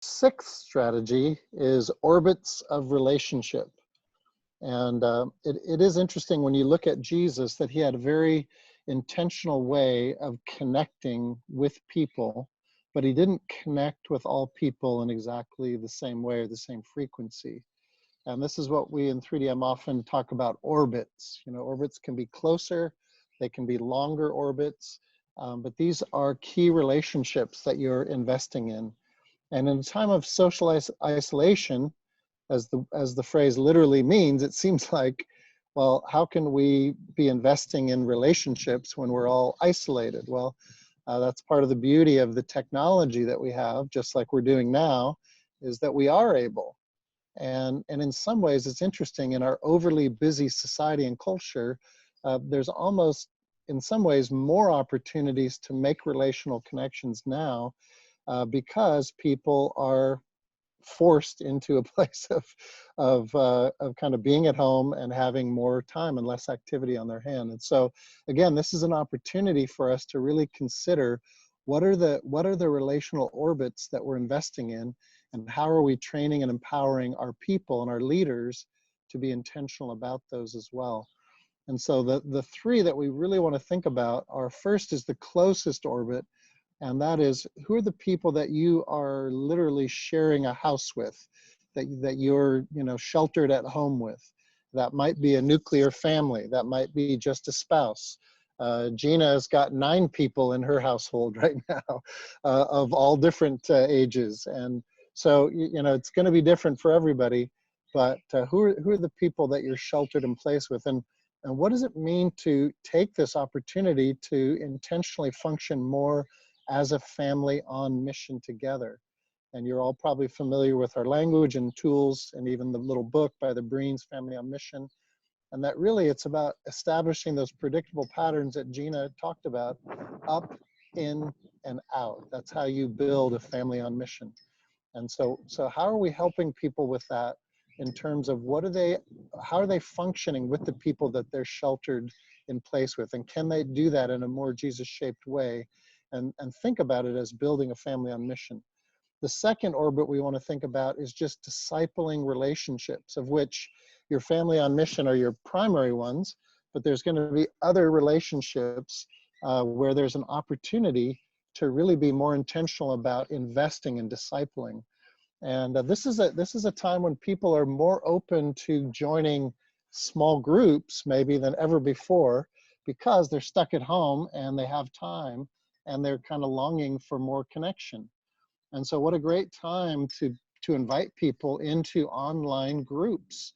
Sixth strategy is orbits of relationship. And it is interesting when you look at Jesus that he had a very intentional way of connecting with people, but he didn't connect with all people in exactly the same way or the same frequency. And this is what we in 3DM often talk about orbits. You know, orbits can be closer, they can be longer orbits, but these are key relationships that you're investing in. And in a time of social isolation, as the phrase literally means, it seems like, well, how can we be investing in relationships when we're all isolated? Well, that's part of the beauty of the technology that we have, just like we're doing now, is that we are able. And in some ways, it's interesting, in our overly busy society and culture, there's almost, in some ways, more opportunities to make relational connections now because people are forced into a place of kind of being at home and having more time and less activity on their hand. And so again, this is an opportunity for us to really consider what are the relational orbits that we're investing in, and how are we training and empowering our people and our leaders to be intentional about those as well. And so the three that we really want to think about are, first is the closest orbit, and that is, who are the people that you are literally sharing a house with, that you're, you know, sheltered at home with. That might be a nuclear family, that might be just a spouse. Gina has got 9 people in her household right now, of all different ages, and so you know it's going to be different for everybody. But who are the people that you're sheltered in place with, and what does it mean to take this opportunity to intentionally function more as a family on mission together? And you're all probably familiar with our language and tools, and even the little book by the Breens, Family on Mission. And that really, it's about establishing those predictable patterns that Gina talked about, up, in, and out. That's how you build a family on mission. And so how are we helping people with that, in terms of how are they functioning with the people that they're sheltered in place with? And can they do that in a more Jesus-shaped way? And think about it as building a family on mission. The second orbit we want to think about is just discipling relationships, of which your family on mission are your primary ones, but there's going to be other relationships where there's an opportunity to really be more intentional about investing and discipling. And this is a time when people are more open to joining small groups maybe than ever before, because they're stuck at home and they have time and they're kind of longing for more connection. And so what a great time to invite people into online groups.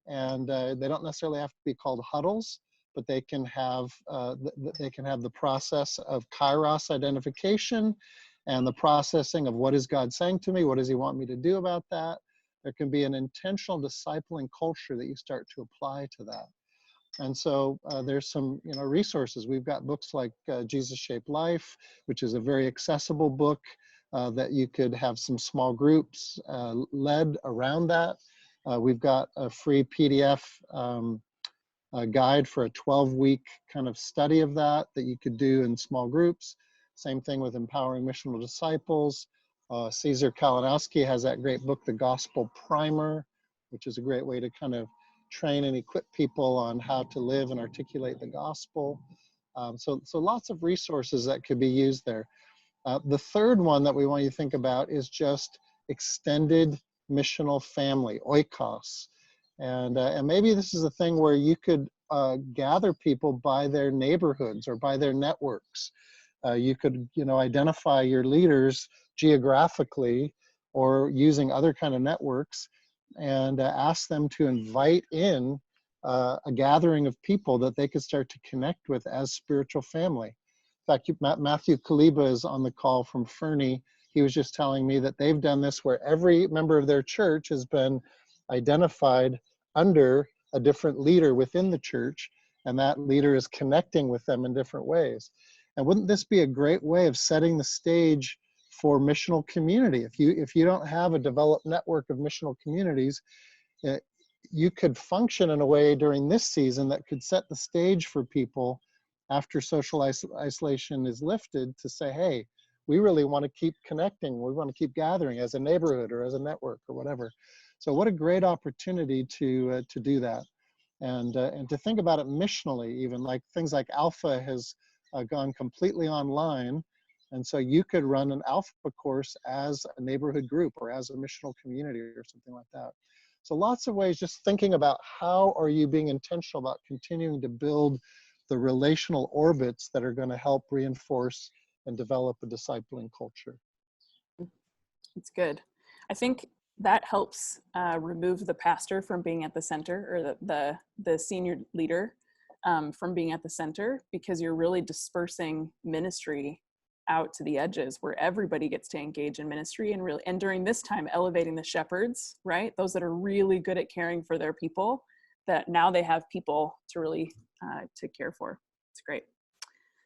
And they don't necessarily have to be called huddles, but they can have the process of kairos identification and the processing of, what is God saying to me? What does he want me to do about that? There can be an intentional discipling culture that you start to apply to that. And so there's some resources. We've got books like Jesus Shaped Life, which is a very accessible book that you could have some small groups led around that. We've got a free PDF guide for a 12-week kind of study of that you could do in small groups. Same thing with Empowering Missional Disciples. Caesar Kalinowski has that great book, The Gospel Primer, which is a great way to kind of train and equip people on how to live and articulate the gospel. So lots of resources that could be used there. The third one that we want you to think about is just extended missional family, oikos. And maybe this is a thing where you could gather people by their neighborhoods or by their networks. You could, identify your leaders geographically or using other kind of networks, and ask them to invite in a gathering of people that they could start to connect with as spiritual family. In fact, Matthew Kaliba is on the call from Fernie. He was just telling me that they've done this where every member of their church has been identified under a different leader within the church, and that leader is connecting with them in different ways. And wouldn't this be a great way of setting the stage for missional community? If you don't have a developed network of missional communities, you could function in a way during this season that could set the stage for people after social isolation is lifted to say, hey, we really want to keep connecting. We want to keep gathering as a neighborhood or as a network or whatever. So what a great opportunity to do that. And to think about it missionally, even like things like Alpha has gone completely online. And so you could run an Alpha course as a neighborhood group or as a missional community or something like that. So lots of ways, just thinking about how are you being intentional about continuing to build the relational orbits that are going to help reinforce and develop a discipling culture. It's good. I think that helps remove the pastor from being at the center, or the senior leader from being at the center, because you're really dispersing ministry out to the edges where everybody gets to engage in ministry, and really, and during this time, elevating the shepherds, right? Those that are really good at caring for their people, that now they have people to really to care for. It's great.